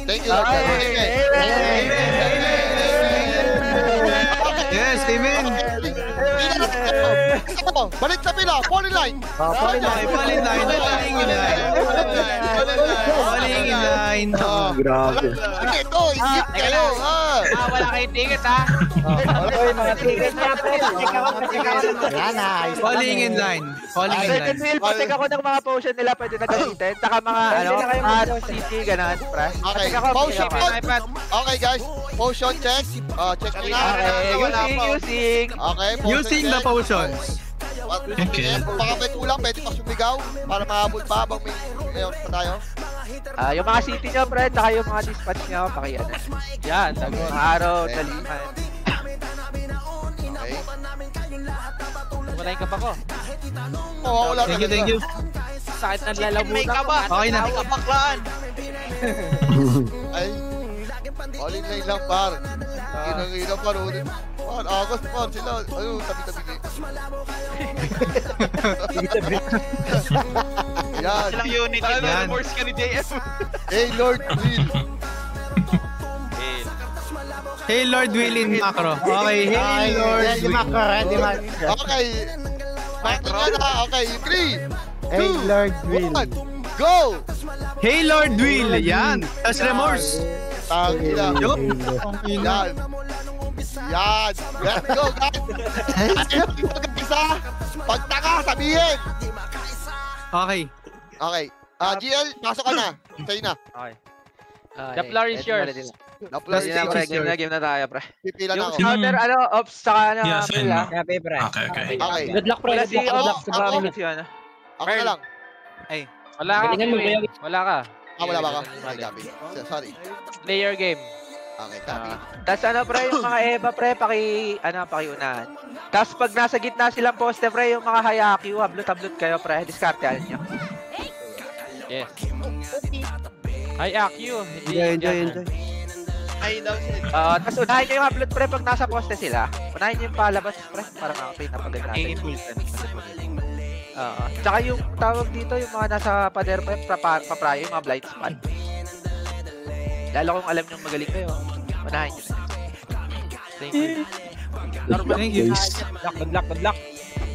Thank you, Lord. Yes, amen. Balik sa pila, fall in line. Fall in line. Grabe. Ito, isip kayo. Wala kayong ticket ha. Mga ticket niya, pre. Falling in line. Second wheel, patik ako ng mga potion nila pwede na gamitin. Saka mga city, gano'n, pre. Okay, potion. Okay, guys. Potion check. Check nyo na. Using. Okay, Using the potions. Okay. Baka may kulang, pwede pa sumigaw para mahabol pa habang may ngayon pa tayo. Yung mga city nyo, pre, saka yung mga dispatch nyo, pakiyan. Yan, mga araw, daliman. Okay. Walain ka pa ko. Oo, wala na. Thank you. Sakit ng lalamunan. May kaba. Okay na. Kabaklaan. Ay, all in line lang, par. Ginang-ina, par. Par, agos, par. Sila, ayun, tabi-tabi. Yan. Silang unit. Yan. Force ka ni JF. Hey, Lord Will. Hey Lord Will in macro. Okay, hey Lord Will. Okay. Macro na. Okay, 3, 2, Hey, Lord Will. 1, go! Hey Lord Will. Yan. Tapos remorse. Tangina. Yup. Yan. Yan. Let's go, guys. Isa. Pagtaka, sabihin. Okay. Okay. GL, pasok ka na. Sa'yo na. Okay. The floor is yours. Na-plus Game na, pre. Game na tayo, pre. Pipila na Yung ako. counter, ops, saka Yeah, sa'yo na. pre. Okay. Okay. Good luck, pre. Wala si ops, Ako. sobrang minutes yun. Ako na lang. Wala ka. Galingan mo, Kuya. Wala ka. Wala ba ka? Okay, copy. Sorry. Player game. Okay, copy. Tapos pre, yung mga Eva, pre, pakiunahan. Tapos pag nasa gitna silang poste, pre, yung mga Hayaki, hablot-hablot kayo, pre, diskartehan nyo. Yes. Ay, Akyu. Enjoy. Ay, daw siya. Tapos unahin nyo yung hablot, pre, pag nasa poste sila. Unahin nyo yung palabas, pre, para makapay na pagod natin. Tsaka yung tawag dito, yung mga nasa pader, pre, paprayo, yung mga blind spot. Lalo kung alam nyo magaling kayo, unahin nyo. Thank you. Thank you. Good luck.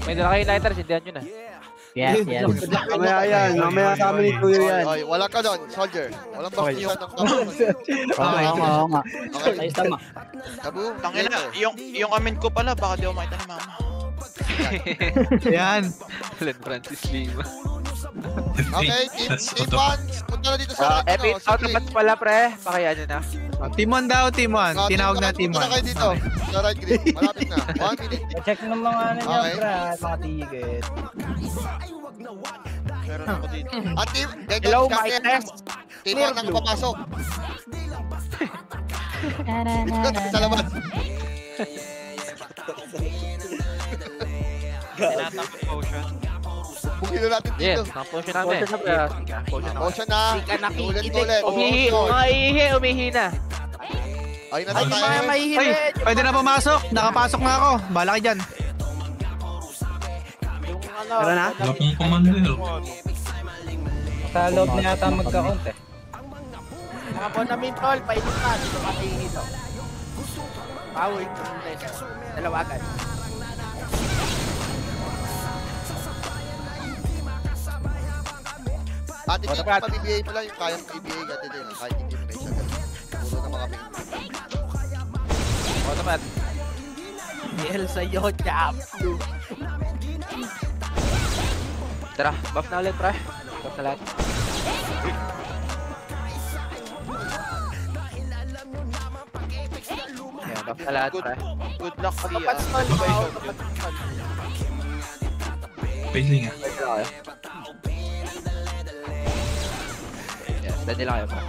May dala kayo lighters, hindihan nyo na. Yes. Mamaya yan. Mamaya sa amin ni Kuya yan. Okay, wala ka doon, soldier. Walang bastisan ng kabu. Okay. Oo nga. Okay. Ayos tama. Kabu. Tangina, yung amin ko pala, baka di ako makita ni mama. Yan. Len Francis Lima. Okay, team 1. Punta na dito sa Epic out of match pala, pre. Pakiyan nyo na. Team 1 daw, Team 1. Tinawag na Team 1. Punta na kayo dito. Sa right grip. Malapit na. 1 minute. Check ng mga ano niya, Okay. pre. Mga ticket. Meron ako dito. At team, Hello, my test. Team 1 ang papasok. Sa labas. Tinatapos potion. Bukin na natin Yes, dito. na-potion namin. Potion na. Ulit. Umihi na. Ay, na tayo. Ay, pwede na pumasok. Nakapasok na ako. Bala ka dyan. Tara na. Wala pong commander. Sa loob na yata magka-count eh. Mga po namin tol, painit na. Dito kami dito. Power. Dalawagan. Ate Kim, pabibigay mo lang yung kayang ibigay ka din. Kahit hindi mo may siya ganun. Puro na mga ping. Automat. DL sa'yo, chap. Tara, buff na ulit, pre. Buff na lahat. Yeah, buff na lahat, pre. Good luck, Ria. Pailing ah. Pwede lang kayo. Yes, pwede lang kayo, pre.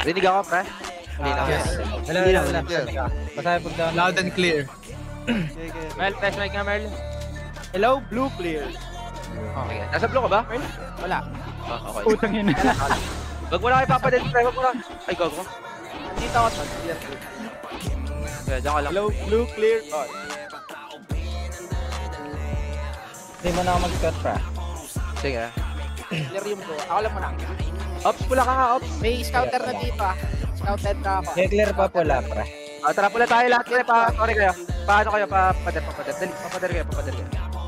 Rinig ako, pre. Hindi na. Yes. Wala. Basta pagka... Loud and clear. Mel, press mic nga, Mel. Hello, blue clear. Okay. Nasa blue ka ba, Mel? Wala. Okay. Utang yun. Wag mo na kayo papadel, pre. Wag mo na. Ay, gago ko. Dito ako, tol. Okay, dyan ka lang. Hello, blue clear. Hindi mo na ako mag-cut, pre. Sige. Clear yung ko. Ako lang muna. Ops, pula ka nga, Ops. May scouter na dito ah. Scouted na ako. Okay, clear pa pula, pre. Tara, pula tayo lahat. Sorry kayo. Paano kayo? Papader. Dali, papader kayo.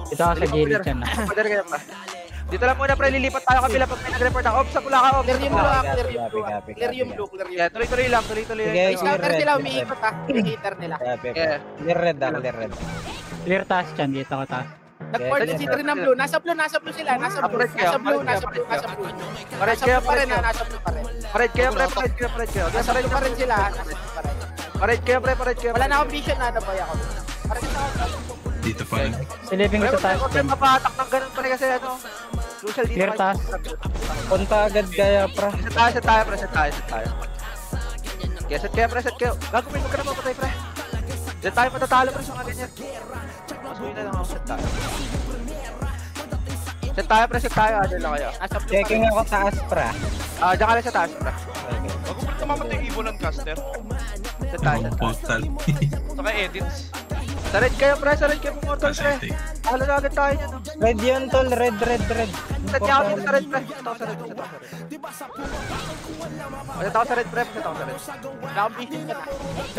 Ito ako sa gilid dyan na. Papader kayo pa. Dito lang muna, pre. Lilipat tayo kabila pag may nag-report ako. Ops, sa pula ka, Ops. Clear yung blue ah, clear yung blue. Copy. Clear yung blue, clear yung Yeah, tuloy-tuloy lang. Tuloy-tuloy Sige, lang. May scouter red, nila, red. umiikot ah. Yung hater nila. Yeah. Clear red ako, clear red. Clear task dyan, dito ko task. Nag-port si Trin ng blue. Nasa blue sila. Nasa blue. Nasa blue. Pared Nasa kayo, blue pa rin pared ah, kayo. nasa blue pa rin. Pared kayo, pre. Nasa blue pa rin sila. Pared kayo, pre. Wala na akong vision na, ano ba ako? Parang sa ako. Dito pa rin. Silipin ko sa task Huwag dyan. kayo mapatak ng ganun pa rin kasi ano. Crucial dito. Clear task. Punta agad kaya, pra. Set tayo. Kaya set kayo. Gagawin mo ka na mapatay, pre. Diyan tayo matatalo, pre, sa mga ganyan. Masuhin na lang ako, set tayo. Set tayo, adil lang kayo. Nasa blue pa Checking rin. ako taas, pra. Diyan ka lang sa taas, pre. Bago mo tumamatay yung Evil and Caster. Set tayo. Mga portal. Saka edits. Sa red kayo, pre, pumortal, pre. Kasi, Halo na agad tayo niyan. Red yun, tol. Red. Set niya ako dito sa red, pre. Set ako sa red. Set ako sa red, pre. Wala akong vision ka na.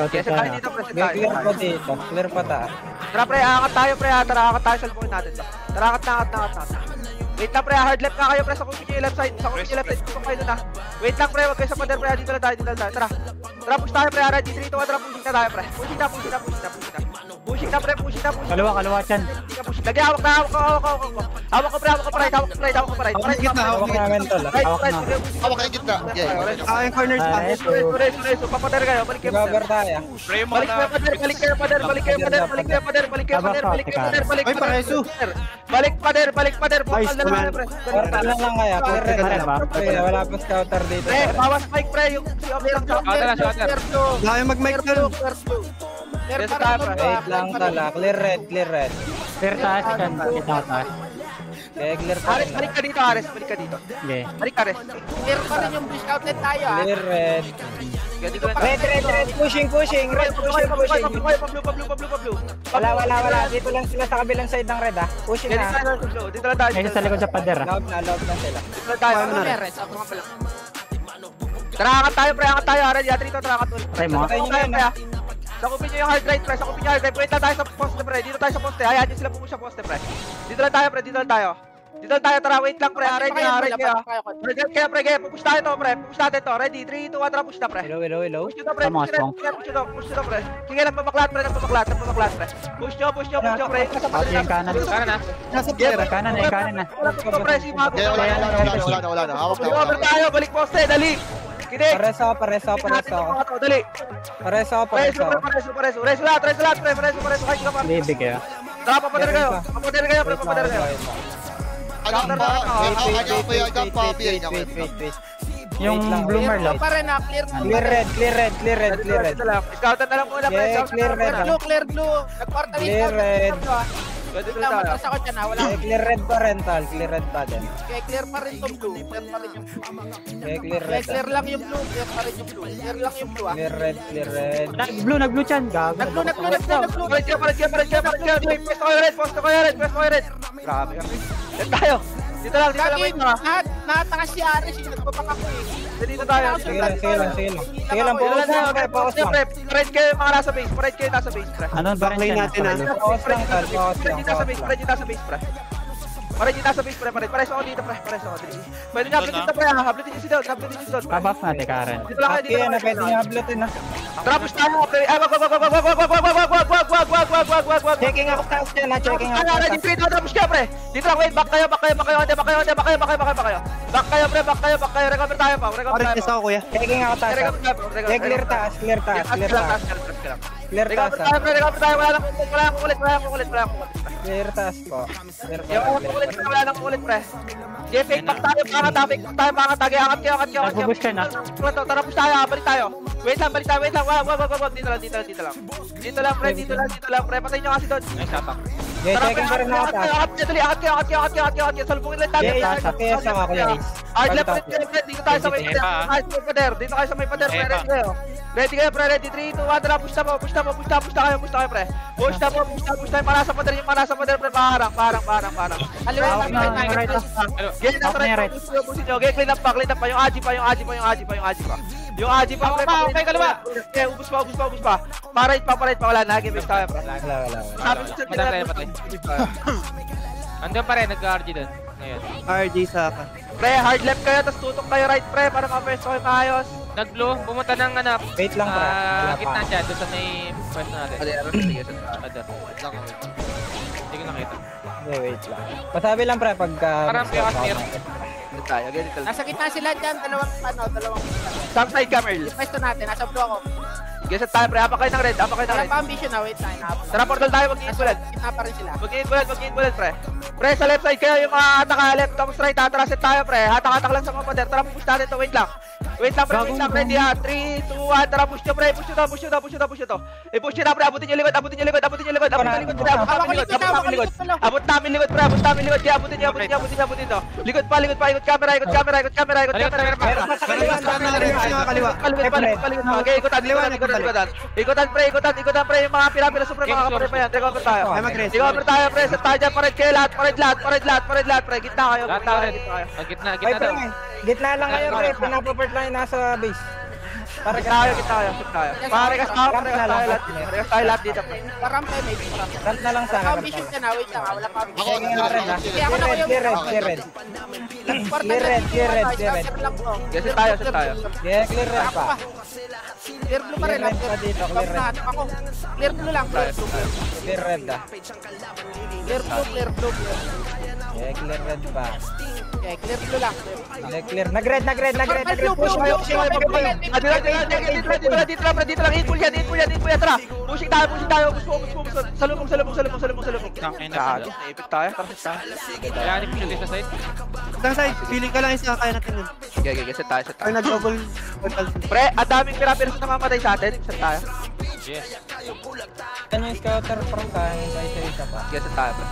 Kaya set tayo dito, pre. Set Okay, clear pa tayo. dito. Clear pa taas. Tara, pre, aangat tayo, pre. Tara, aangat tayo. Salpukin natin to. Tara, angat. Wait lang, pre. Hard left nga kayo, pre. Sa kumpin nyo yung left side. Kung kayo doon, ha. Wait lang, pre. Huwag kayo sa pader, pre. Dito lang tayo. Tara, push tayo, pre. Ready, 3, 2, 1. Tara, pushing na tayo, pre. Pushing na, pre. Pushing na. Kaliwa dyan. Lagi, hawak na. Hawak ko, pre. Hawak namin, tol. Hawak na. Hawak ang gitna. Yeah. Ah, yung corner pa. Sureso. Papader kayo. Balik kayo, Cover pader. tayo. Pray mo Balik na. kayo, pader. Nice, Portal na lang kaya. Clear red Clear na. ba? Pre, wala pa scouter dito. Pre, bawas mic, pre. Yung si Obi lang sa Kaya mag-mic tol. Yes, tayo, pre. Wait lang, tol. Clear red. Clear task dyan, dito ko task. Okay, clear pa Ares, rin. balik ka dito, Ares. Balik ka dito. Okay. Balik, Ares. Clear pa rin yung blue scouted tayo ah. Clear red. Kaya dito lang. Red. Pushing. Red, pushing. Pablo. Wala. Dito lang sila sa kabilang side ng red, ah. Pushing Dito na. lang tayo. Dito lang tayo. Ngayon sa likod sa pader ah. Loob na sila. Dito lang tayo. Ano meron? Sa mga pala. Tara, angat tayo, pre. Ares, yata dito. Tara, angat ulit. Try mo. Patay nyo na yun, ah. Sakupin nyo yung hard right, pre. Wait lang tayo sa poste, pre. Dito tayo sa poste. Hayaan nyo sila pumunta sa poste, pre. Dito lang tayo, pre. Tara, wait lang, pre. Aray kayo. Pre, kaya. Pupush tayo to, pre. Pupush natin to. Ready? 3, 2, 1, tara, push na, pre. Hello. Push nyo to, pre. Tama, Push nyo to, pre. Sige, nagpapaklat, pre. Pre. Push nyo, pre. Okay, yung kanan. Nasa Kanan na. Wala to, pre. Si Mago. Yeah, wala na. Hawak na. Over tayo. Balik poste. Dali. Kinig. Pares ako. Dali. Pares ako. Reso lahat, pre. Reso. Kahit ka pa. Bibig kayo. Tara, papader kayo, pre. Papader kayo. Alam pa. BA niya. Yung bloomer lang. Pa rin ah, clear Clear red. Scoutan na lang muna, pre. Yeah, clear red. Clear blue. Nag-portal Clear red. Pwede Wait lang, matras ako dyan ah. Wala. Okay, clear red pa rin, tol. Clear red pa din. Okay, clear pa rin tong blue. Clear pa rin yung blue. Okay, clear Okay, red. clear lang yung blue. Clear pa rin yung blue. Clear lang yung blue ah. Clear red. Nag-blue chan. Gago. Nag-blue. Posto ko yung red. Grabe ka. Yan tayo. Dito lang, wait na. Natakas si Ares yung nagpapakako eh. Dito tayo. Sige lang. Pause lang. Red kayo mga nasa base. Pre. Ano ba rin Backline dyan? natin, ah. Pause lang, tol. Pause lang. Nasa base, pre. Pares ako dito, pre. Pwede niya, upload dito, pre. Upload niyo si Don. Pabuff natin, Karen. Dito lang kayo, Okay, ano, pwede niya uploadin, ah. Tapos tayo, pre. Wag. Checking ako taas dyan, ha. Checking ako Ano, taas. ready, 3, 2, tapos kayo, pre. Dito lang, wait. Back kayo. Back kayo, pre. Recover tayo pa. Pares ako, kuya. Checking ako taas, ha. Okay, clear taas. Clear taas, ha. Recover tayo. Wala nang ulit. Clear taas po. Clear Yung pa. ulit, wala nang ulit, pre. Okay, fake back tayo. Angat kayo. Angat kayo. Nagbubush ka na. Tara, push tayo. Balik tayo. Wait lang. Wag. Dito lang, pre. Pre. Patay nyo kasi doon. Yeah, checking pa rin ako taas. Angat kayo. Salubungin lang tayo. Yeah, taas. Kaya sa ako, Kuya Ace. Hard left, dito tayo sa may pader. Dito tayo sa may pader, pre. Ready kayo. Ready kayo, pre. Ready, 3, 2, 1, tara. Push na kayo, pre. Push na, para sa pader, pre. Parang. Kaliwa lang, right. Get na, right. Push nyo. Get, clean up pa. Yung Aji pa. Yung Aji pa, pre. Okay, kaliwa. Okay, ubus pa. Parait pa. Wala na, game tayo, pre. Wala. Sabi ko sa Patay. Andun pa rin, nagka-RG doon. Ngayon. RG Saka. Pre, hard left kayo, tapos tutok kayo right, pre, para ma-pwesto kayo maayos. Nag-blue, pumunta ng hanap. Wait lang, pre. Gitna dyan, doon sa may pwesto natin. Sige, Ada. Hindi ko nakita. Okay, wait lang. Pasabi lang, pre, pagka... Parang chaos near. tayo, ganito lang. Nasa gitna sila dyan, dalawang Sam side ka, Merl. pwesto natin, nasa blue ako. Sige, set tayo, pre, apa kayo ng red, Wala pa ambition na, wait lang. Tara, portal tayo, mag-in bullet. Gitna pa rin sila. Mag-in bullet, pre. Pre, sa left side kayo, yung mga ataka left, tapos right, tara, set tayo, pre. Hatak-hatak lang sa mga pader. Tara, push natin to, wait lang, pre, ready ha. 3, 2, 1, tara, push nyo, pre. Push nyo to. I-push nyo na, pre. Abutin nyo likod, pre. Abot namin likod, pre. Kaya abutin nyo. Likod pa. Ikot camera. Okay, ikutan, pre. Yung mga pila-pila super mga kapre pa yan. Recover tayo, pre. Set tayo dyan, pared kayo lahat. Pared, pre. Gitna kayo. Gitna Ay, daw. pre, gitna lang kayo, pre. Pinapapert lang yung nasa base. Para Gitna kayo. Parekas tayo lahat dito, pre. Parang tayo, maybe. Rant na lang Nasa sana. ambition ka na, wait lang. Wala pa ambition. Checking nga rin, ha. Clear red. Clear red. Sige, set tayo. Yeah, clear red pa. Clear blue pa rin. Clear red pa dito, clear red. Ako. Clear blue lang. Clear red, ah. Clear blue. Yeah, clear red pa. Okay, clear blue lang. Yeah, clear. Nag-red. Push Blue. Dito lang. Hit pull yan. Tara. Pushing tayo. Gusto. Salubong. Naipit tayo. Kailangan i-push dito sa side. Isang side, feeling ka lang isa kaya natin yun. Okay, set tayo. Ay, nag-double portal. Pre, ang daming pira-pira sa namamatay sa atin. Set tayo. Yes. Ano yung scouter from kanin sa isa pa? Sige, set tayo, pre.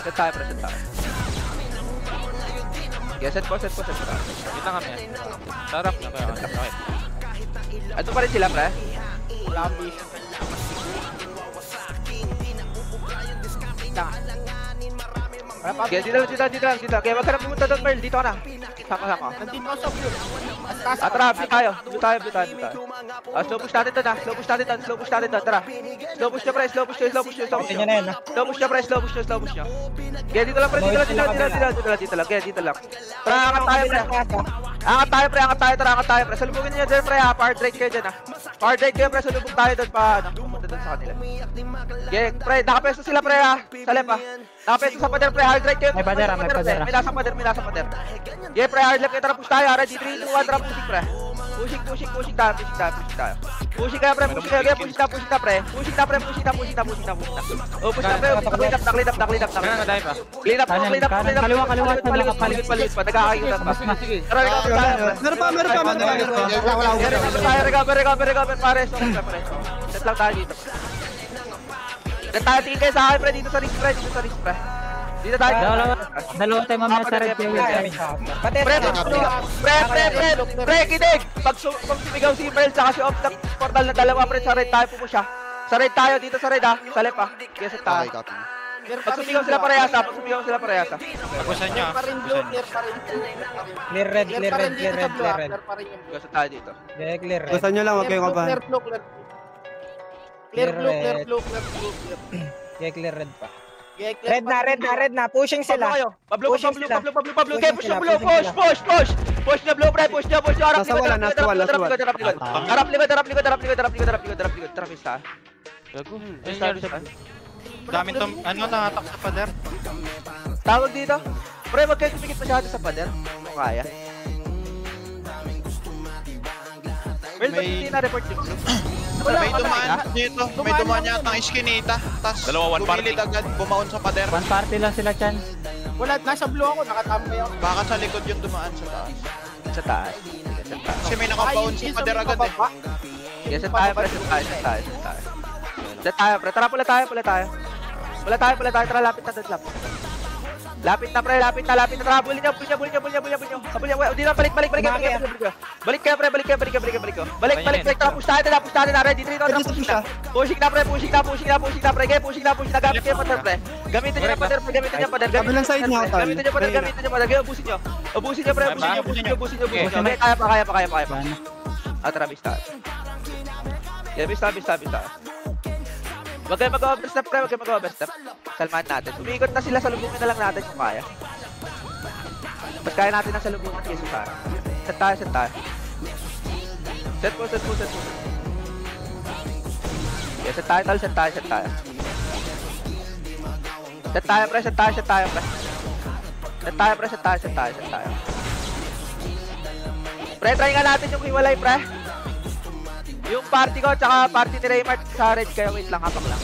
Set tayo. Sige, set po. Gitna kami yan. Sarap na kaya. Okay. Ano pa rin sila, pre? Wala ambition. Sige, dito lang. Kaya wag ka na pumunta doon, Merl. Dito ka na. Saka. Nandito ako sa blue. Tara, blue tayo. Slow push natin doon, ha. Slow push natin doon. Tara. Slow push nyo, pre. Slow push Tingnan na yun, ha. Slow push nyo. Kaya dito lang, pre. Dito lang. Kaya dito lang. Tara, angat tayo, pre. Salubugin nyo dyan, pre, ha. Power drake kayo dyan, ha. Power drake kayo, pre. Salubog tayo doon pa, pumunta doon sa kanila. Kaya, pre, nakapesto sila, pre, ha. Sa left, ha. Nakapesto sa pader, pre. Hard drake kayo. May pader. May nasa pader. Yeah, pre, hard left kayo. Tara, push tayo, ha. Ready, 3, 2, 1, tara, pushing, pre. Pushing tayo. Pushing kayo, pre. Pushing na, pre. Pushing na. Oh, push na, pre. Clean up. Kailangan madami pa. Clean up. Kaliwa, Paligid pa. Nagkakaikutan pa. Tara, recover tayo. Meron pa. Recover, pare. Set lang tayo dito. Set tayo, tingin kayo sa akin, pre. Dito sa wrist, pre. Dito tayo. Dalawa tayo mamaya sa red kayo. Pre, kinig! Pag sumigaw si Merl tsaka si Ops ng portal na dalawa, pre, sa red tayo pumusha. Sa red tayo, dito sa red, ha. Sa left, ha. Kaya set tayo. Pag sumigaw sila parehasa. Tapusan nyo. Clear red. Clear pa rin Kaya set tayo dito. Yeah, clear red. Gusto nyo lang, huwag kayong kabahan. Clear blue. Yeah, clear red pa. Red na. Pushing sila. Pablo. Okay, push na blue. Push. Push na blue, pre. Push nyo. Harap likod. Harap pista. Gago. Daming nakatak sa pader. Tawag dito. Pre, wag kayo tumikit masyado sa pader. Kung kaya. Well, ba't hindi na-report yung blue? May dumaan dito. May dumaan yata ang iskinita. Tapos bumilid agad, bumaon sa pader. One party lang sila, Chan. Wala, nasa blue ako, nakatambay ako. Baka sa likod yung dumaan sa taas. Sa taas. Kasi may nakabaon sa pader agad eh. Yes, set tayo, pre. Set tayo. Set tayo, pre. Tara, pula tayo. Tara, lapit na doon, lapit na, pre. Lapit na. Tara, bulin nyo. Hindi na, balik. Balik kayo, pre. Balik. Tara, push tayo na. Ready, 3, 2, 1, push na. Pushing na, pre. Pre, pushing na. Gamit kayo, pader, pre. Gamitin nyo na, pader. Kabilang side na ako, tol. Gamitin nyo, pader. Ubusin nyo, pre. Ubusin nyo. Kaya pa. Tara, bis tayo. Yeah, bis tayo. Huwag kayo mag-overstep, pre. Salmahan natin. Umikot na sila, salubungin na lang natin kung kaya. Mas kaya natin ang salubungan kaysa sa Set tayo. Set po. Yeah, set tayo. Set tayo. Pre, try nga natin yung hiwalay, pre. Yung party ko, tsaka party ni Raymart sa red kayo. Wait lang, apak lang.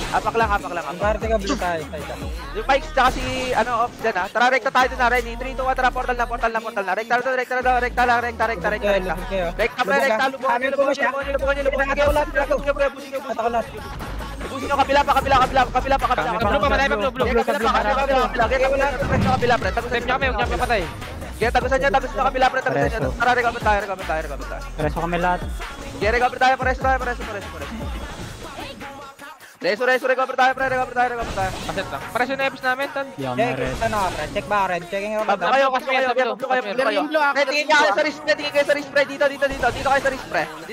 Ang party ka, blue tayo. Yung Pikes, tsaka si, Ops dyan, ha. Tara, rekta tayo dun na, Renny. 3, 2, 1, tara, portal na. Rekta lang. Rekta, lubungan nyo. Busin nyo, kabila pa. Kaya tagusan nyo, kabila, pre. Tara, recover tayo. Preso kami lahat. Kaya recover tayo, reso. Recover tayo, pre. Kaset lang. Presyo na epics namin, tan. Check ba, red? Checking yung Pablo kayo. Tingin kayo sa wrist, pre. Dito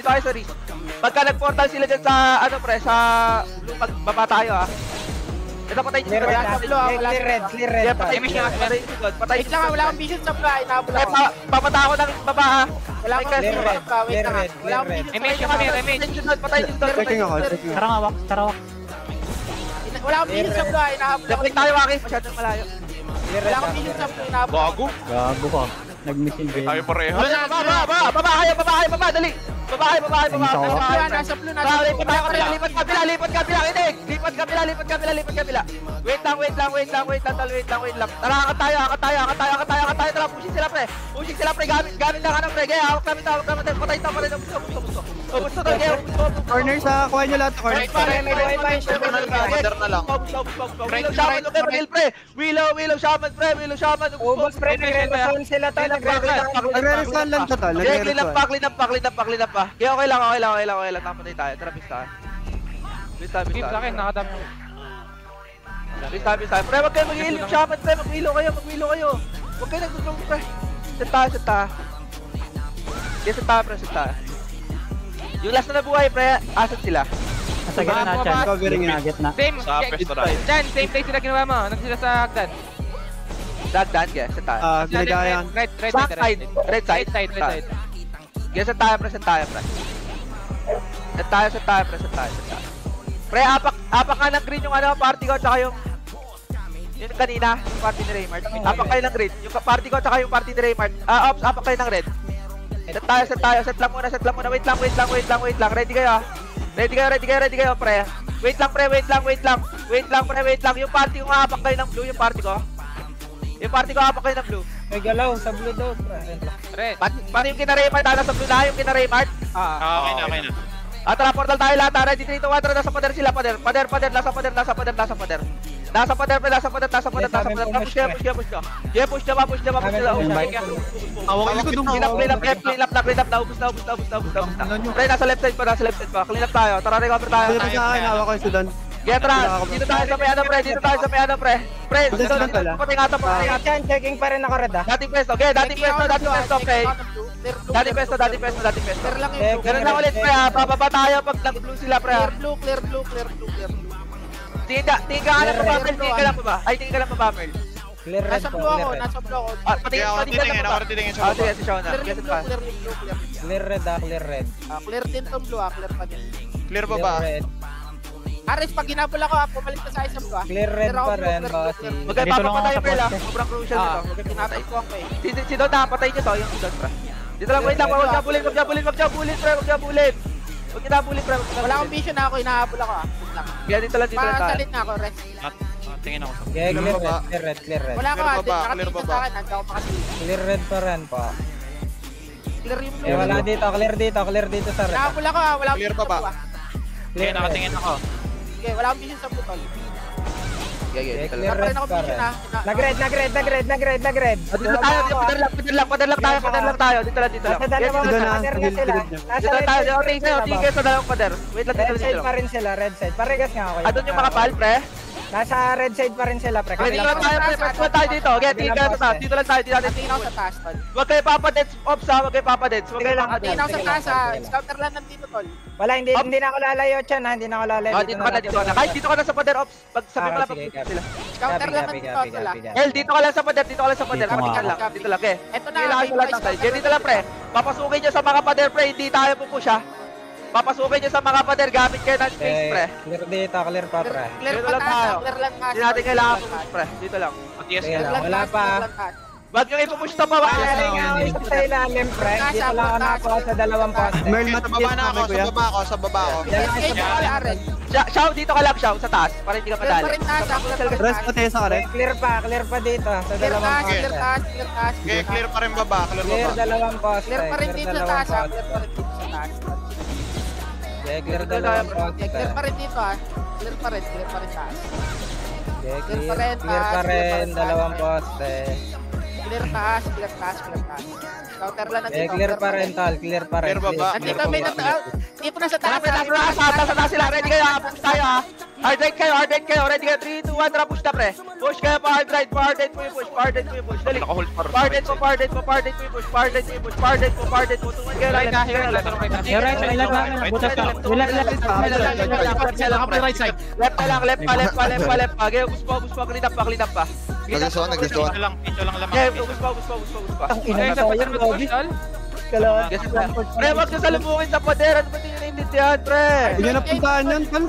kayo sa wrist. Pagka nag-portal sila dyan sa, sa blue, magbaba tayo, ha. Ito, patay nyo. Clear red. Patay Wait lang, wala akong vision sa fly. Nahabol ako. Papata ako ng baba, ha. Wala akong vision sa fly. Wait lang. Wala akong vision sa fly. Patay nyo. Checking ako. Tarawak. Wala akong vision sa fly. Nahabol ako. Dapat tayo, Waki. Masyadong malayo. Wala akong vision sa fly. Nahabol ako. Gago ka. Nag-missing game. Tayo pareho. Baba kayo, dali. Baba. Nasa blue. Lipat kabila. Wait lang. Tara, akat tayo. Pushing sila, pre. Gamit na pre. Gaya, hawak namin. Patay tayo pa rin. Gusto to, gaya. Corner sa kuha nyo lahat. Corner. Order na lang. Willow Shaman, pre. Ubos, pre. Nagre-resolve sila tayo. Nagre-respond lang siya, tol. Clean up pa. Kaya okay lang. Tamatay tayo. Tara, bis tayo. Keep sa akin, nakadam. Bis tayo. Pre, wag kayo mag-heal yung shaman, pre. Mag-willow kayo. Wag kayo nag-drone, pre. Set tayo. Kaya set tayo. Yung last na nabuhay, pre, asan sila? Sa gitna na, Chan. Covering it. Gitna. Sa pwesto tayo. Chan, same place sila ginawa mo. Nandun sila sa Agdan. Dagdan, kaya set tayo. Ginagayan. Red side. Kaya set tayo, pre. Set tayo. Pre, apak nga ng green yung party ko, tsaka yung kanina, yung party ni Raymart. Apak kayo ng green. Yung party ko, tsaka yung party ni Raymart. Ops, apak kayo ng red. Set tayo. Set lang muna. Wait lang. Ready kayo, pre. Wait lang, pre. Yung party ko nga, apak kayo ng blue, yung party ko. Apak kayo ng blue. May galaw sa blue daw, pre. Red. Pati yung kina-Raymart, nasa blue na, yung kina-Raymart. Okay na. Tara, portal tayo lahat, ready 3, 2, 1, tara, nasa pader sila, pader, nasa pader. Push sila. Awang likod dun. Clean up na, ubus na. Pre, nasa left side pa, clean up tayo, tara, recover tayo. Pwede pa sa akin, hawa ko yung Sudan. Kaya tara, dito tayo sa may pre. Pre, dito patay nga ito. Chan, checking pa rin ako, red, ah. Dating pwesto, okay. Dating pwesto. Ganun lang ulit, pre. Bababa tayo pag nag-blue sila, pre. Clear blue. Tingin ka lang pa ba? Ay, tingin ka lang pa ba, Merl? Clear red Nasa po, blue ako. Patingin ka lang pa ba? Titingin Sige, si Shona. Clear Clear red, ah. Clear red. Clear din tong blue, clear pa din. Clear pa ba? Clear red. Aris, pag ginabol ako, pumalit ka sa isang blue, Clear red pa rin, boss. Magpapatay, pre, lang. Sobrang crucial nito. Pinatay ko ako eh. Si Don, napatay nyo to, yung Don, pre. Dito lang, wait lang, wag niya bulin, pre. Wag niya bulin, pre. Wala akong vision na ako, inahabol ako. Kaya dito lang tayo. Pasalit na ako, rest. Tingin ako. Yeah, clear red. Wala ako, Clear pa ba? nakatingin sa akin, nandiyan ako makasili. Clear red pa rin po. Clear yung blue. Eh, wala dito, clear dito sa red. Inahabol ako, wala akong Clear vision pa ba? sa blue. Clear, nakatingin ako. Okay, wala akong vision sa blue tol. Sige. Clear Wala pa red rin ako pa vision red. ha. Nag-red. Dito tayo, pader lang tayo. Dito lang. Nasa dalawang Doon na, pader sa na sila. gilid niya. Nasa Dito red tayo, side pa rin sila, tingin boss. kayo sa dalawang pader. Wait lang, Red dito side lang. pa rin sila, red side. Paregas nga ako. Doon yung mga pal, pre. Nasa red side pa rin sila, pre. Okay, dito lang tayo, pre. Pwede tayo dito. Okay, tingin kayo sa taas. Dito lang tayo, dito natin Tingin ako sa taas tol. Huwag kayo papadets, ops ha, huwag kayo papadets. Huwag kayo Sige lang, papadets. Tingin ako sa Sige taas lang, ha. sige lang. Scouter lang nandito tol. Wala, hindi na ako lalayo dyan, ha. Hindi na ako lalayo. Oh, dito ka na, dito ka na. Kahit dito ka na sa pader, ops. Pag sabi mo lang, sige, pag copy. sila. Scouter lang nandito tol ha. El, dito ka lang sa pader, dito ka lang sa pader. Dito nga Dito lang, ako. dito lang, okay. Ito na, Sige lang, may lahat ng side. Dito lang, pre. Papasukin nyo sa mga pader, pre. Hindi tayo pupush, ha. Papasukin nyo sa mga pader, gamit kayo ng space, pre. Clear dito, clear pa, pre. Clear Dito pa lang taas tayo. ha. Clear lang taas. Hindi natin kailangan pupush, pre. Dito lang. Sige lang, wala pa. Wag nyo ipupush sa baba. Wala nga ako isa sa ilalim, pre. Dito lang ako nakakuha sa dalawang poste. Merl, Sa baba na ako, kuya. sa baba ako. Shaw, dito ka lang, Shaw, sa taas. Para hindi ka Clear pa madali. rin taas ha. Rest pa tayo sa ka rin. Clear pa dito sa Clear dalawang taas, poste. clear taas, clear taas. Okay, clear pa rin baba, clear Clear baba. dalawang poste. Clear pa rin dito sa dalawang taas ha. poste. Clear pa rin dito sa taas. Clear dalawang poste. Clear pa rin dito ha. Clear pa rin taas. Clear Clear pa rin dalawang poste. Clear taas, clear taas, clear taas. Scouter lang nandito. Clear pa rin, tol. Clear pa rin. Clear baba. Nandito may nataas. Dito na sa taas. Tara, pre, taas na sila. Ready kayo, push tayo, ha. Hard right kayo. Ready kayo. 3, 2, 1, tara, push na, pre. Push kayo pa hard right. Hard right po yung push. Dali. Naka-hold pa rin. Hard right po yung push. Tumungan kayo lang. Left pa. Okay, push pa. Clean up pa. Nagdasuan. Picture lang lamang. Okay, push pa. Ang ina ko yung lobby. Kalawat. Pre, wag nyo salubungin sa pader. Ano ba hindi nyo naintindihan, pre? Hindi nyo napuntahan yun, tol.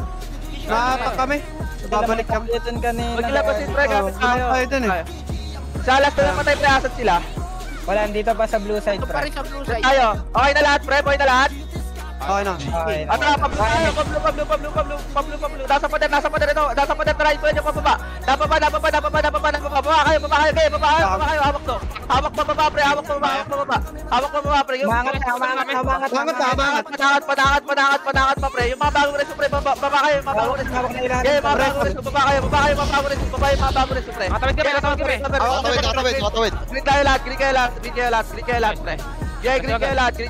Nakatak kami. Babalik kami. Dito kanina. Wag nyo labasin, pre. Gamit tayo. tayo dun eh. Sa last na naman tayo, pre. Asan sila? Wala, dito pa sa blue side, Ito pa pre. rin sa blue side. Tayo. Okay na lahat, pre. Okay na lahat. Okay na. Okay. Atra, pablo tayo. Pablo. Nasa pader ito. Nasa pader na right. Pwede pababa. Napaba. Baba kayo. Hawak to. Hawak pababa, pre. Hawak pababa, pre. Yung Umangat. Padangat pa, pre. Yung mga bagong reso, pre. Baba kayo. Mga bagong reso. Hawak na ilalim. Okay, mga bagong reso. Baba kayo. Baba yung mga bagong reso, pre. Nakatawid. Green kayo lahat, pre. Green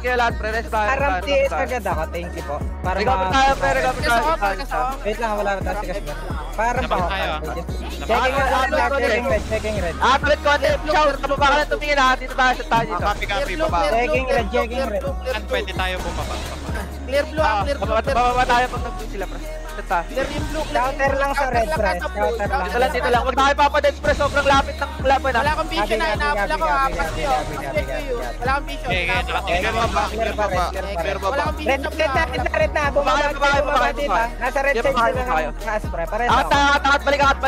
kayo lahat, pre. Rest tayo. Parang TS agad ako, thank you po. Para Recover tayo, pre. Recover Kasi tayo. offer, kasi offer. Wait lang, wala na tayo kasi. Parang pa Labas tayo, Checking red. Palit ko, Shaw, kababa ka lang tumingin, ha. Dito tayo, dito. Copy, baba. Checking red. Saan pwede tayo bumaba? Clear blue ha, clear blue. Bababa tayo pag nag-push sila, pre. Dito. Clear yung blue. Counter lang sa red, pre. Counter lang. Dito lang. Huwag tayo papadets, pre. Sobrang lapit ng laban, ha. Wala akong vision na, inaabol ako ha. Pasti yun. Wala akong vision. Okay, Clear baba, clear baba. Clear Wala baba. akong vision Red, sa blue ha. red na. Bumaba dito. Nasa red side sila ng taas, pre. Pares ako. Angat, balik, angat.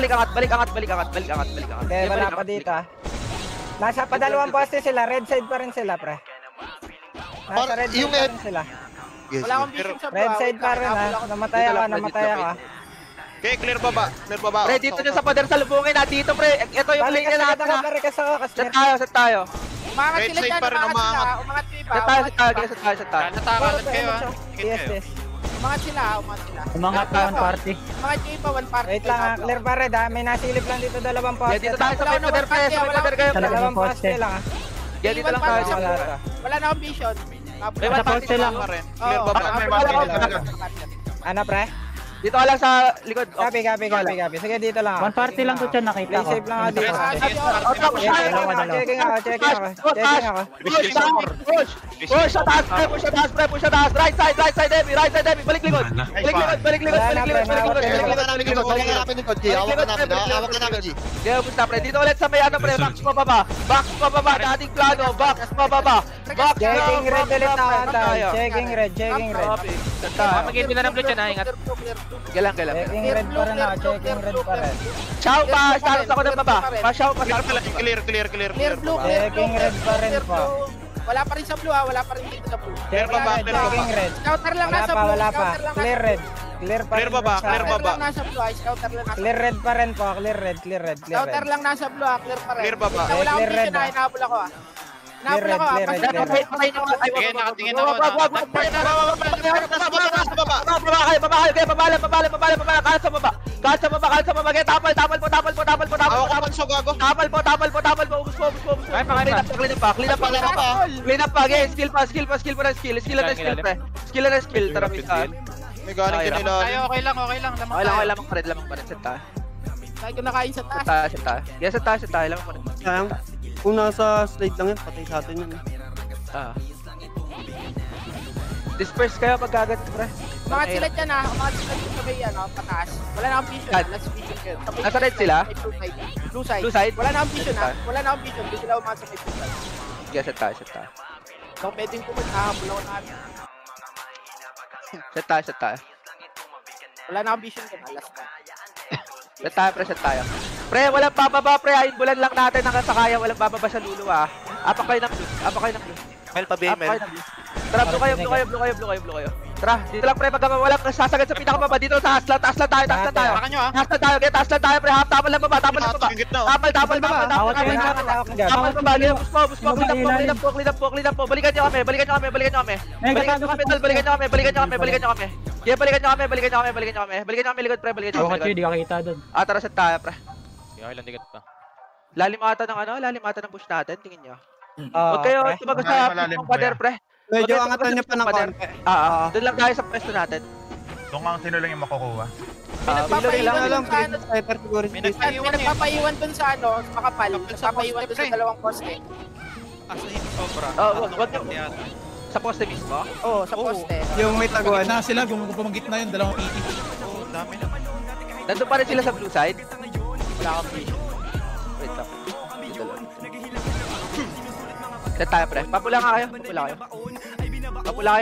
Okay, wala pa dito. Nasa padalawang poste sila. Red side pa rin sila, pre. Nasa red side pa rin sila. Yes. Wala akong vision sa blue. Red side pa rin, ha. Namatay ako. Okay, clear baba. Pre, dito nyo sa pader sa lubungin, ha. Dito, pre. Ito yung lane na natin, ha. Balikas ako, Set tayo. Umangat Red sila side dyan, pa rin, umangat sila. Umangat yung iba. Set tayo. Natakalan kayo ha. Yes. Umangat sila. Umangat pa one party. Umangat yung iba, one party. Wait lang, ha. Clear pa red, ha. May nasilip lang dito dalawang poste. Dito tayo sa may pader, pre. Sa may pader kayo, pre. Dalawang poste lang, ha. Dito lang tayo. Wala na akong vision. May one party lang. Clear baba. Ano, pre? Dito ka lang sa likod. Copy. Sige, dito lang ako. One party lang to dyan nakita Play safe lang ako dito. Checking ako. Push sa taas, pre. Right side, Debbie. Balik likod. Hawak ka namin, G. Kaya pusta, pre. Dito ulit sa may ano, pre. Box pababa. Dating plano. Box pababa. Checking red ulit ako, tol. Checking red. Mag-game na ng blue dyan ha. Ingat. Galang. Checking red pa rin ako. Checking red pa rin. Chow pa. Status ako ng baba. Pa-chow pa. Clear blue. Checking red pa rin po. Wala pa rin sa blue ha. Wala pa rin dito sa blue. Checking red. Scouter lang nasa blue. Wala pa. Clear red. Clear pa rin. Scouter lang nasa blue ha. Scouter lang nasa blue. Clear red pa rin po. Clear red. Scouter lang nasa blue ha. Clear pa rin. Clear baba. Wala akong Clear red, vision ha. Inaabol ako ha. Clear red, clear red, clear red. Patay nyo. Ay, Sige, nakatingin ako. wag. Baba kayo. Kalat sa baba. Kaya tapal po. Ako so gago. Tapal po. Ubus po. Ay, Clean up pa. Okay, skill pa. Skill na skill, pre. Skill na skill. Tara, misahan. May galing din nila. Ay, okay lang. Lamang pa rin. Set tayo. Tayo ko nakain sa taas. Set tayo. Yes, set tayo. Lamang pa rin. Sayang. Kung nasa slide lang yan, patay sa atin yun. Disperse kayo pagkagat, pre. Umangat sila dyan ha. Umangat sila dyan sa may pataas. Wala na akong vision. Last vision kayo. Nasa red sila? Blue side. Blue side? Wala na akong vision ha. Wala na akong vision. Doon sila umangat sa may blue side. Yes, set tayo. So, pwedeng pumunta. Habol ako namin. Set tayo. Wala na akong vision dyan. Last na. Set tayo. Pre, walang bababa, pre. Ayun, bulan lang natin hanggang sa kaya. Walang bababa sa lulo, ha. Apa kayo ng blue. Mel pa Mel. Tara, blue kayo. Tara, dito lang, pre. Pagka walang sasagad sa pinakababa. Dito sa taas lang tayo. Baka nyo ah. Taas lang tayo, pre. Tapal lang baba. Tapal baba. Tapal baba. Bus mo. Clean up po. Balikan nyo kami. Balikan nyo kami. Likod, pre. Hindi ka kita doon. Tara, set tayo, pre. Okay lang, digat pa. Lalim ata ng push natin. Tingin nyo. Huwag kayo tumagas sa pader, pre. Medyo angatan niya pa ng konti. Doon lang tayo sa pwesto natin. Kung ang sino lang yung makukuha. May nagpapaiwan dun sa makapal. Nagpapaiwan dun sa dalawang poste. Wag nyo. Sa poste mismo? Oo, sa poste. Yung may taguan. Na sila, gumagit na yun, dalawang PT. Dami na. Nandun pa rin sila sa blue side? Wala akong vision. Wait lang. Set tayo, pre. Papula kayo,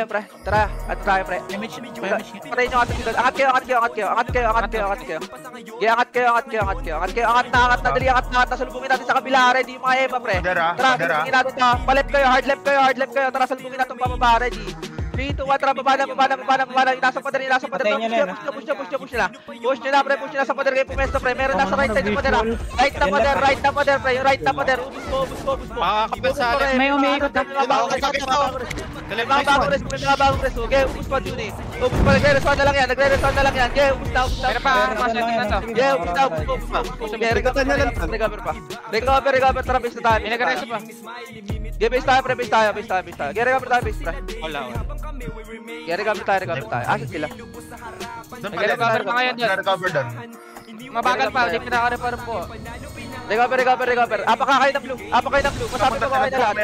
pre. Tara, at tayo, pre. Patayin nyo atas dito. Angat kayo. Angat na. Dali, angat na. Salubungin natin sa kabila, ready yung mga Eva, pre. Tara, salubungin natin to. Palep kayo, hard left kayo. Tara, salubungin natin pababa, ready. 3, 2, 1, tara, baba na. Inasa pader. Push nyo na, pre. Push nyo na sa pader kayo pumesto, pre. Meron nasa right side ng pader, ha. Right na pader, pre. Yung right na pader. Ubus mo. Makakapit sa akin. May umiikot na. May mga bagong res. Okay, ubus pa dun eh. Ubus pa, nagre-respawn na lang yan. Okay, ubus na. Pero pa, masetting na to. Okay, ubus na. Recover. Tara, base na tayo. May nag-reso pa. Okay, base tayo, pre. Okay, recover tayo, base, pre. Wala. Okay, recover tayo. Asset sila. Nag-recover pa ngayon doon. Recover doon. Mabagal pa, hindi kinaka-recover po. Recover. Apa kayo ng blue. Masama ko kayo na lahat.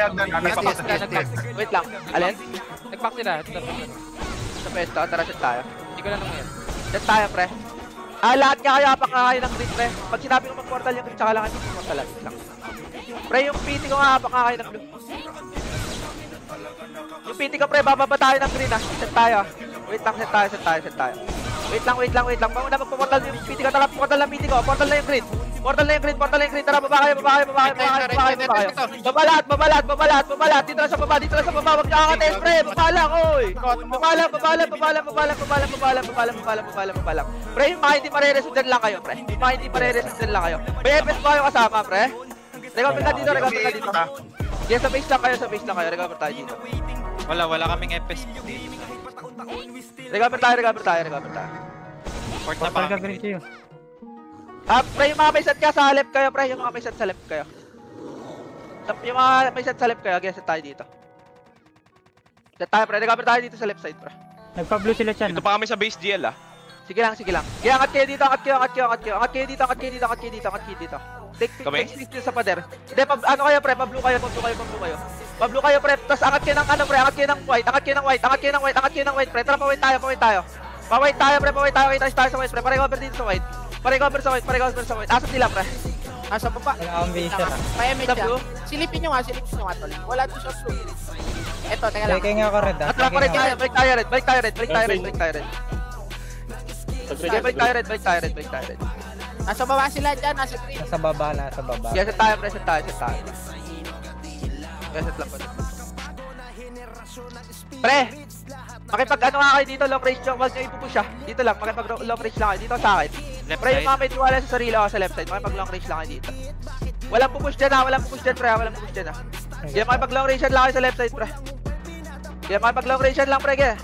Wait lang. Alin? Nag-back sila. Sa pesto, tara, set tayo. Hindi ko na lang ngayon. Set tayo, pre. Lahat nga kayo, apa kayo ng green, pre. Pag sinabi ko mag-portal yung green, tsaka lang kayo mag-portal lang. Pre, yung PT ko nga, apa kayo ng blue. Yung PT ko, pre, bababa tayo ng green, ha. Set tayo. Wait lang, set tayo. Wait lang. Pauna magpo-portal yung PT ko. Tara, portal ng PT ko. Portal na yung green. Tara, baba kayo. Babalat. Dito lang sa baba. Wag nyo kakates, pre. Baba lang, oy. Baba lang. Pre, yung mga hindi marereso dyan lang kayo, pre. May FS ba kayo kasama, pre? Recover ka dito. Yes, sa base lang kayo. Recover tayo dito. Wala kaming FS. Recover tayo. Port na pa kami. Pre, yung mga may set ka sa left kayo, pre. Yung mga may set sa left kayo. Set tayo dito. Set tayo, pre. Recover tayo dito sa left side, pre. Nagpa-blue sila dyan. Ito pa kami sa base GL, ah. Sige lang. Kaya angat kayo dito. Take space sa pader. Hindi, ano kayo, pre? Pa-blue kayo. Pa-blue kayo, pre. Tapos angat kayo ng white. Angat kayo ng white, pre. Tara, pa-white tayo. Pa-white tayo, pre. Tayo sa white, pre. Pa-recover dito sa white. Pa-recover sa white. Asat nila, pre. Nasa baba. Wala akong vision, ha. Pa-MH siya. Silipin nyo nga, tol. Wala doon sa blue. Eto, teka lang. Checking ako red, ha. At pa rin tayo. Balik tayo red. Balik tayo red. Nasa baba sila dyan, nasa green. Nasa baba. Yes, set tayo, pre. Set tayo. Yes, set lang pa. Pre! Makipag ano nga kayo dito, long range nyo. Huwag nyo ipupush, ha. Dito lang, makipag long range lang kayo. Dito sa akin. Pre, yung mga may tiwala sa sarili ako sa left side. Makipag long range lang kayo dito. Walang pupush dyan, ha. Pre. Walang pupush dyan, ha. Kaya makipag-long range lang kayo sa left side, pre. Kaya makipag-long range lang, pre, kaya.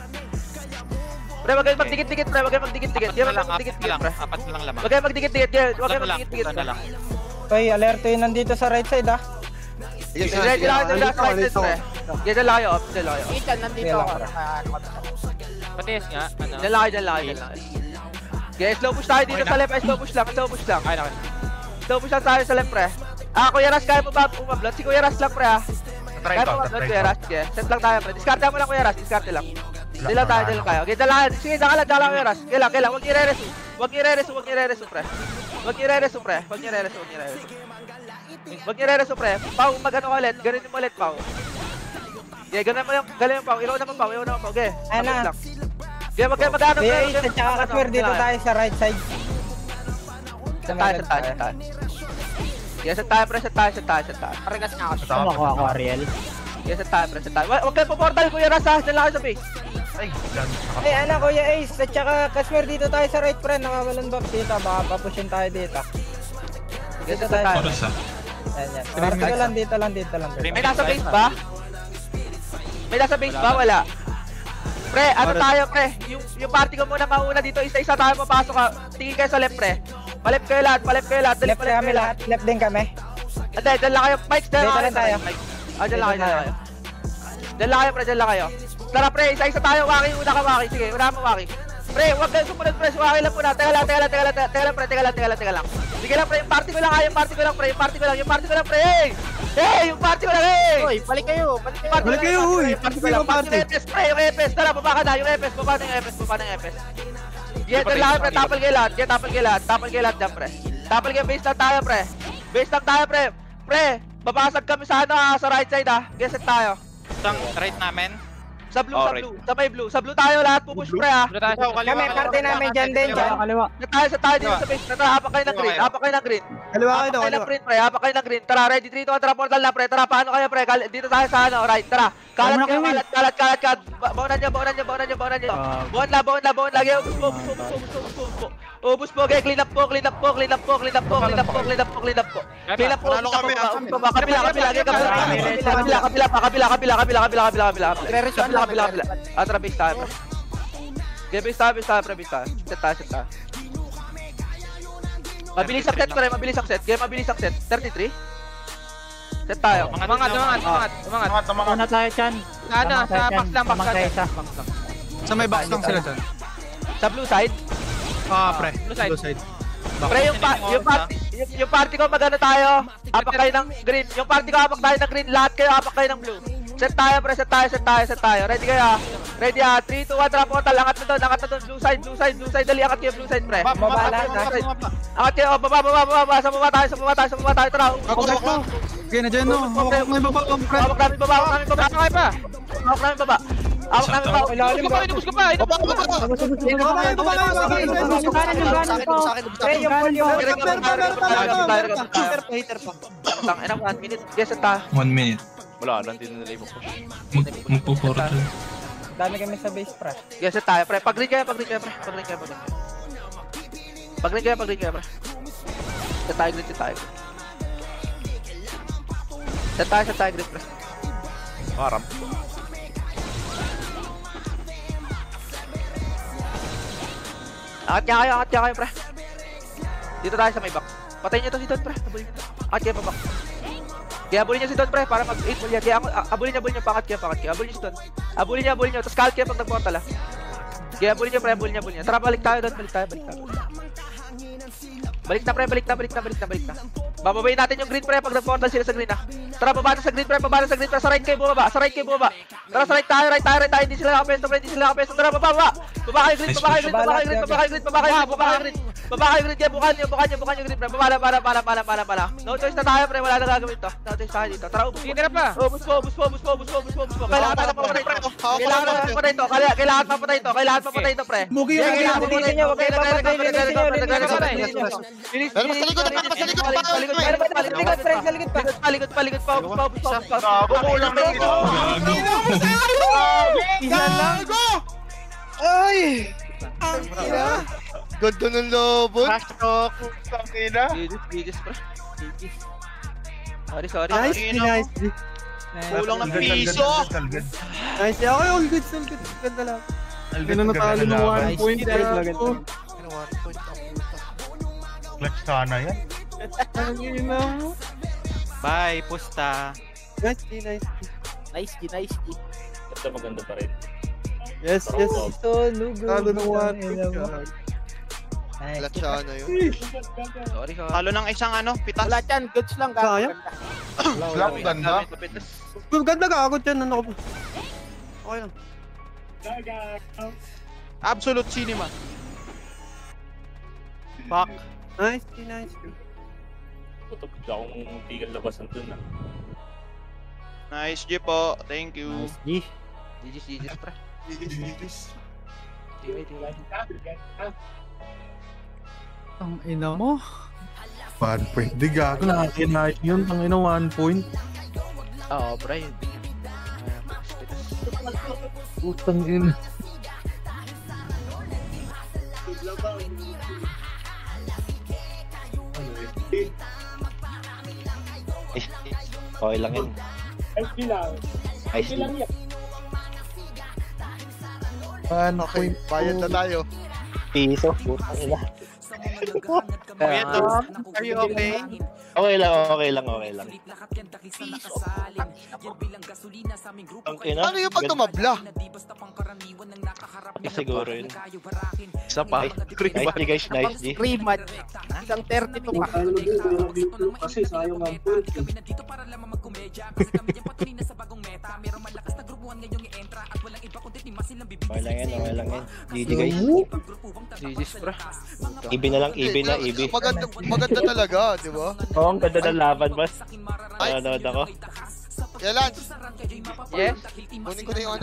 Pre, wag kayong magdikit-dikit, pre. Wag kayong magdikit-dikit. Kaya wag kayong magdikit-dikit, pre. Apat na lang laman. Wag kayong magdikit-dikit, kaya. Wag kayong magdikit-dikit, pre. Okay, alerto yun nandito sa right side, ah. Ready lang kayo sa right side, pre. Kaya dyan lang kayo, up. Dyan lang kayo. Ethan, nandito ako. Patiis nga. Ano? Dyan lang kayo, dyan lang kayo, dyan lang kayo. Kaya slow push tayo dito sa left. Slow push lang, slow push lang. Ay, naman. Slow push lang tayo sa left, pre. Kuya Ras, kaya mo ba umablot? Si Kuya Ras lang, pre, ah. Try Kaya ko, mo umablot, try Kuya ko. Ras. Sige, set lang tayo, pre. Discarte mo lang, Kuya Ras. Discarte lang. Dilaw tayo, dilaw tayo. Okay, dala. Sige, dala lang, Kuya Ras. Kailang. Huwag i-re-resu. Huwag i-re-resu, pre. Huwag i-re-resu, pre. Huwag i-re-resu, pre. Pau, mag-ano ka ulit. Ganin mo ulit, Pau. Okay, ganin mo yung Pau. Ilaw naman, Pau. Okay, Ano? lang. Okay, wag kayo mag-ano. Kuya Ace at saka Kasper dito tayo sa right side. Set tayo. Yes, set tayo, pre. Set tayo. Paregas nga ako. Tama ako, Ariel. Yes, set tayo, pre. Huwag kayo po-portal, Kuya Ras, ha. Diyan lang kayo sa base. Ay, dyan. Eh, ano, Kuya Ace at saka Kasper dito tayo sa right, pre. Nakawalan buff dito. Baka papushin tayo dito. Yes, Dito set tayo. tayo. Yan. Dito lang. May nasa base ba? Wala. Pre, ano tayo, pre? Yung party ko muna mauna dito. Isa-isa tayo papasok, ha. Tingin kayo sa left, pre. Palep kayo lahat. Left kami lahat. Left din kami. Hindi, dyan lang kayo. Mike, dyan Dito lang lang tayo. Dyan lang kayo. Dyan lang kayo. Tara, pre. Isa-isa tayo. Waki, una ka, Waki. Sige, una mo, Waki. Pre, huwag kayo sumunod, pre. Waki lang muna. Teka lang, pre. Teka lang. Sige lang, pre. Yung party ko lang, pre. Yung party ko lang, pre. Hey! Yung party ko lang, hey! Hoy, balik kayo. Balik kayo, huy. Party ko lang, party. Yung EPS, pre. Yung EPS. Tara, baba ka na. Yung EPS. Baba na yung EPS. Yeah, dyan lang, pre. Tapal kayo lahat dyan, pre. Tapal kayo. Base lang tayo, pre. Pre, babasag kami sa ano, sa right side, ha. Guesset tayo. Isang right namin. Sa blue. Sa blue tayo lahat. Pupush, pre, ha. Kami, party namin dyan din. Kaliwa. Sa tayo dito sa base. Tara, hapak kayo ng green. Kaliwa kayo, Hapak kayo ng green. Tara, ready 3 to 1, tara, portal na, pre. Tara, paano kayo, pre? Dito tayo sa ano, right. Tara. Kalat. Baunan nyo. Baon lagi. Ubus po, clean up po. Clean up po. Kabila. Tara, base tayo, pre. Okay, base tayo. Set tayo. Mabilis ang set. Game mabilis ang set. 33. Set tayo. Umangat. Una tayo dyan. Sa box lang. Sa may box lang sila dyan. Sa blue side. Pre. Blue side. Pre, yung party ko magano tayo. Apak kayo ng green. Yung party ko apak tayo ng green. Lahat kayo apak kayo ng blue. Set tayo, pre. Ready kayo, ha? Ready, ha? 3, 2, 1, tara, portal. Angat na doon. Blue side. Dali, angat kayo, blue side, pre. Angat kayo, baba. Sa baba tayo. Tara, Okay na dyan, no. Hawak na yung baba, pre. Hawak namin baba. Inubos ko pa. Pre, yung full yung Hater pa. Tang, 1 minute. Yes, ta. 1 minute. Wala, nandito na libo ko. Magpo-portal. dami kami sa base, pre. Yes, tayo, pre. Pag-green kayo, pre. Pag-green kayo, pre. Set tayo, green. Set tayo, green, pre. Param. Angat niya kayo, pre. Dito tayo sa may box. Patayin niyo to si Don, pre. Abulin niyo to. Angat kayo pa box. Kaya abulin niyo si Don, pre, para mag-8 mo yan. Kaya abulin niyo, pakat kayo. Abulin niyo si Don. Abulin niyo. Tapos kahit kayo pag nag-portal, ha. Kaya abulin niyo, pre, abulin niyo. Tara, balik tayo, Don. Balik na. Bababayin natin yung green, pre, pag nag-portal sila sa green, ha. Tara, baba na sa green, pre. Sa right kayo bumaba. Tara, sa right tayo. Hindi sila nakapesto, pre. Tara, baba. Baba kayo green. Kaya bukan nyo green, pre. Bala. No choice na tayo, pre. Wala na gagawin to. No choice tayo dito. Tara, ubus. Hindi na pa. Ubus po. Kailangan na papatay to. Kailangan papatay to, pre. Mugi yung Linisin nyo, huwag kayo papatay. Palikot pa. Kulang na ito. Ay! Ganda ng lobot. Gigis, pre. Sorry. Nice. Kulang ng piso. Nice. Okay, all good. Ganda lang. Ganda natalo ng 1 point. Clutch sana yan. Ang ina mo. Bye, pusta. Nice. Nice, nice. Maganda pa rin. Yes. So, lugo. Talo ng 1 point. Clutch na yun. Sorry ka. Talo ng isang pitas. Wala dyan, goods lang. Sayang. Slap, ganda. Ganda ka ako dyan. Ano ko pa? Okay lang. Absolute cinema. Fuck. Nice. Putok siya akong tigil labasan dun na. Nice G po. Thank you. GG's, pre. Ang ina mo. 1 point. Di gago. Nice yun. Ang ina 1 point. Oo, pre. Utang ina. Okay lang yun. Ice lang yan. Okay, bayad na tayo. Piso. Putang ina. Kuya Tom, are you okay? Okay lang. Ang ina. Ano yung pag tumabla? Siguro yun. Isa pa. Nice G guys, nice G. 3 match. Isang 32 pa. Kasi sayang ang point. Okay lang yan. GG guys. GG's, pre. EB na lang, EB na. Maganda talaga, di ba? Oo, ang ganda ng laban, boss. Nanonood ako. Kaya Lance, Yes? kunin ko na yung